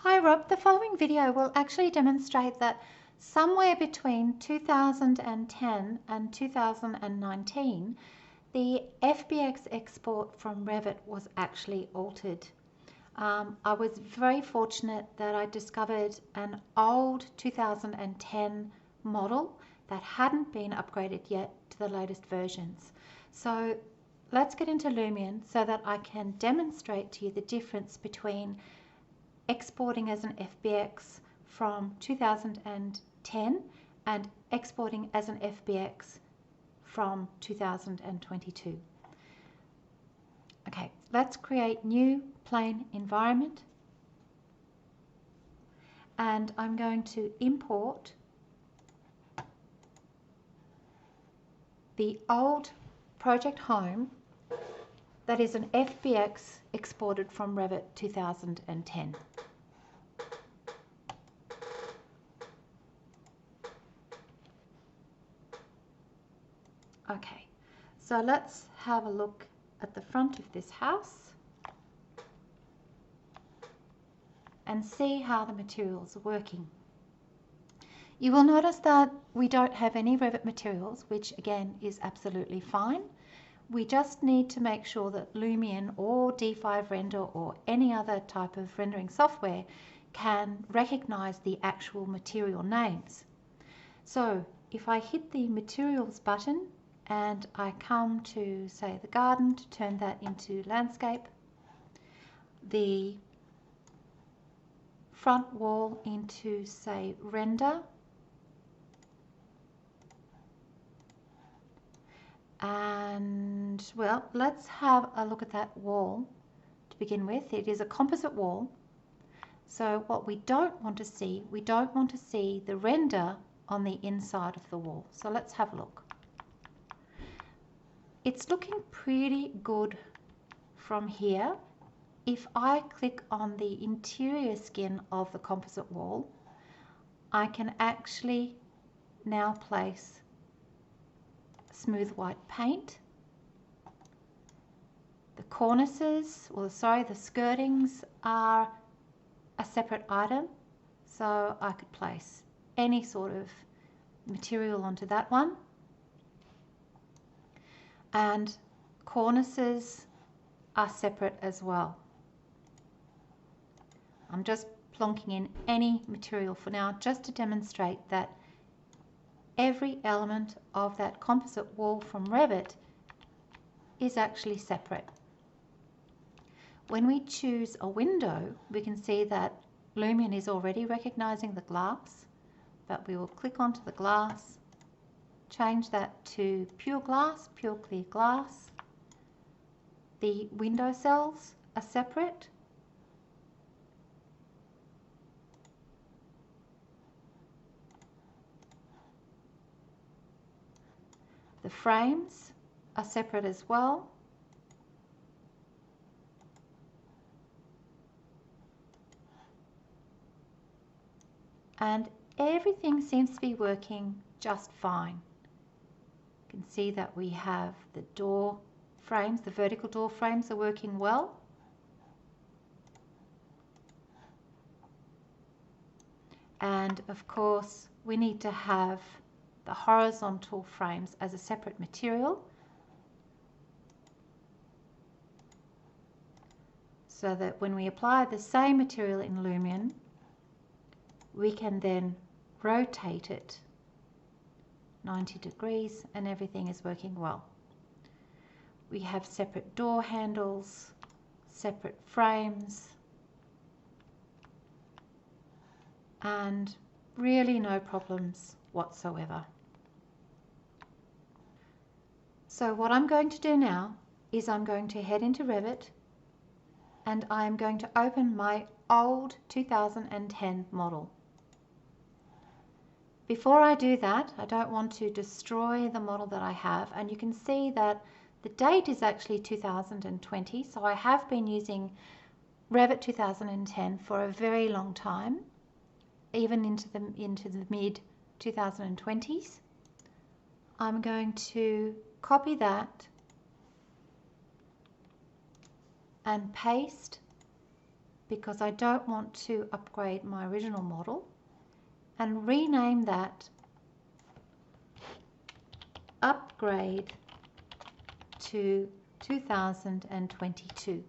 Hi Rob, the following video will actually demonstrate that somewhere between 2010 and 2019, the FBX export from Revit was actually altered. I was very fortunate that I discovered an old 2010 model that hadn't been upgraded yet to the latest versions. So let's get into Lumion so that I can demonstrate to you the difference between exporting as an FBX from 2010 and exporting as an FBX from 2022. Okay, let's create new plane environment, and I'm going to import the old project home that is an FBX exported from Revit 2010. Okay, so let's have a look at the front of this house and see how the materials are working. You will notice that we don't have any Revit materials, which again is absolutely fine. We just need to make sure that Lumion or D5 Render or any other type of rendering software can recognize the actual material names. So if I hit the materials button and I come to, say, the garden to turn that into landscape, the front wall into, say, render, and well, let's have a look at that wall to begin with. It is a composite wall, so what we don't want to see, we don't want to see the render on the inside of the wall. So let's have a look. It's looking pretty good from here. If I click on the interior skin of the composite wall, I can actually now place smooth white paint. The cornices, or sorry, the skirtings are a separate item, so I could place any sort of material onto that one. And cornices are separate as well. I'm just plonking in any material for now, just to demonstrate that every element of that composite wall from Revit is actually separate. When we choose a window, we can see that Lumion is already recognizing the glass, but we will click onto the glass, change that to pure glass, pure clear glass. The window cells are separate. The frames are separate as well. And everything seems to be working just fine. You can see that we have the door frames, the vertical door frames are working well. And of course, we need to have the horizontal frames as a separate material, so that when we apply the same material in Lumion, we can then rotate it 90 degrees and everything is working well. We have separate door handles, separate frames, and really no problems whatsoever. So what I'm going to do now is I'm going to head into Revit and I'm going to open my old 2010 model. Before I do that, I don't want to destroy the model that I have, and you can see that the date is actually 2020, so I have been using Revit 2010 for a very long time, even into the mid 2020s. I'm going to copy that and paste because I don't want to upgrade my original model, and rename that Upgrade to 2022.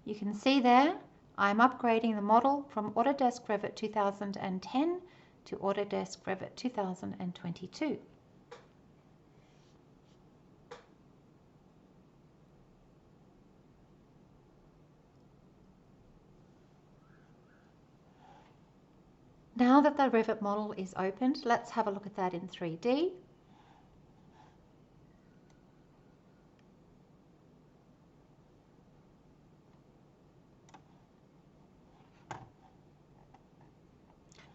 You can see there I'm upgrading the model from Autodesk Revit 2010 to Autodesk Revit 2022. Now that the Revit model is opened, let's have a look at that in 3D.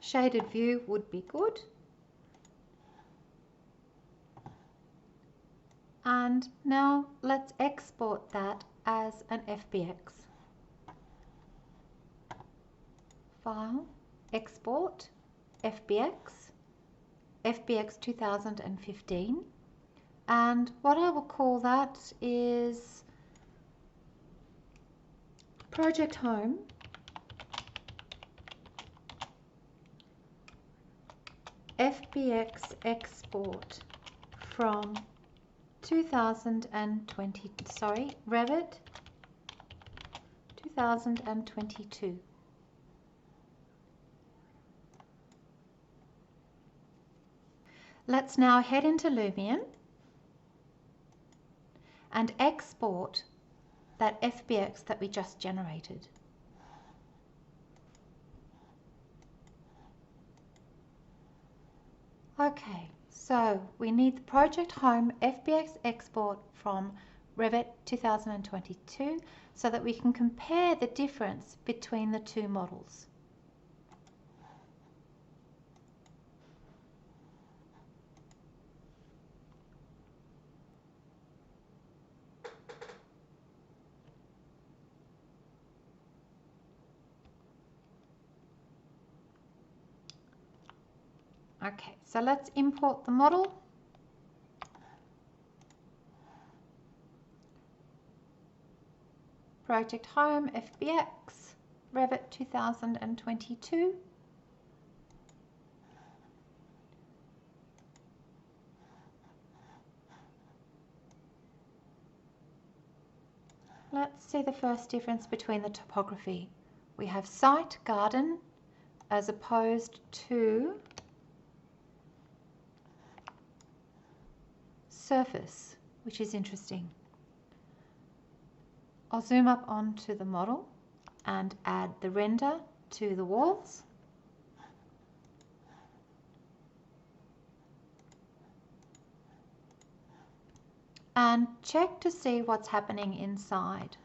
Shaded view would be good. And now let's export that as an FBX. File, Export, FBX, FBX 2015. And what I will call that is Project Home FBX export from 2020, Revit 2022. Let's now head into Lumion and export that FBX that we just generated. Okay, so we need the Project Home FBX export from Revit 2022 so that we can compare the difference between the two models. Okay, so let's import the model. Project Home FBX, Revit 2022. Let's see the first difference between the topography. We have site garden as opposed to surface, which is interesting. I'll zoom up onto the model and add the render to the walls. And check to see what's happening inside.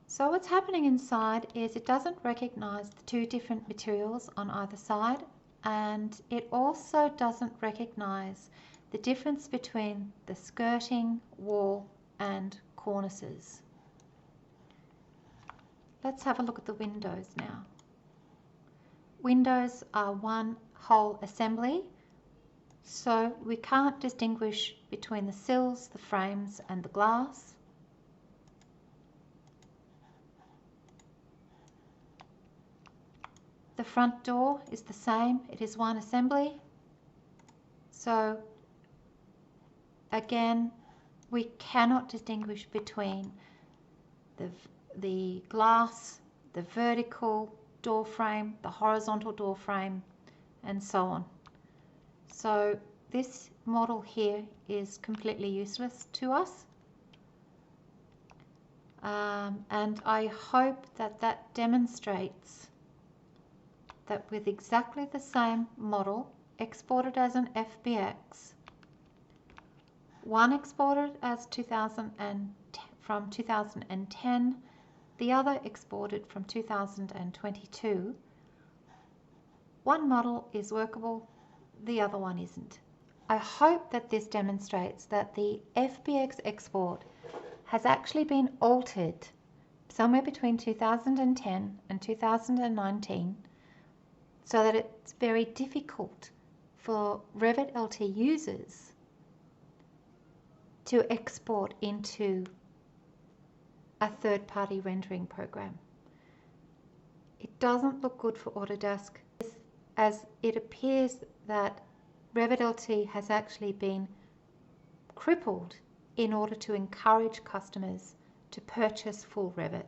So what's happening inside is it doesn't recognize the two different materials on either side, and it also doesn't recognize the difference between the skirting, wall and cornices. Let's have a look at the windows now. Windows are one whole assembly, so we can't distinguish between the sills, the frames and the glass. The front door is the same, it is one assembly. So again, we cannot distinguish between the glass, the vertical door frame, the horizontal door frame, and so on. So this model here is completely useless to us. And I hope that that demonstrates that with exactly the same model exported as an FBX, one exported as from 2010, the other exported from 2022. One model is workable, the other one isn't. I hope that this demonstrates that the FBX export has actually been altered somewhere between 2010 and 2019 so that it's very difficult for Revit LT users to export into a third-party rendering program. It doesn't look good for Autodesk, as it appears that Revit LT has actually been crippled in order to encourage customers to purchase full Revit.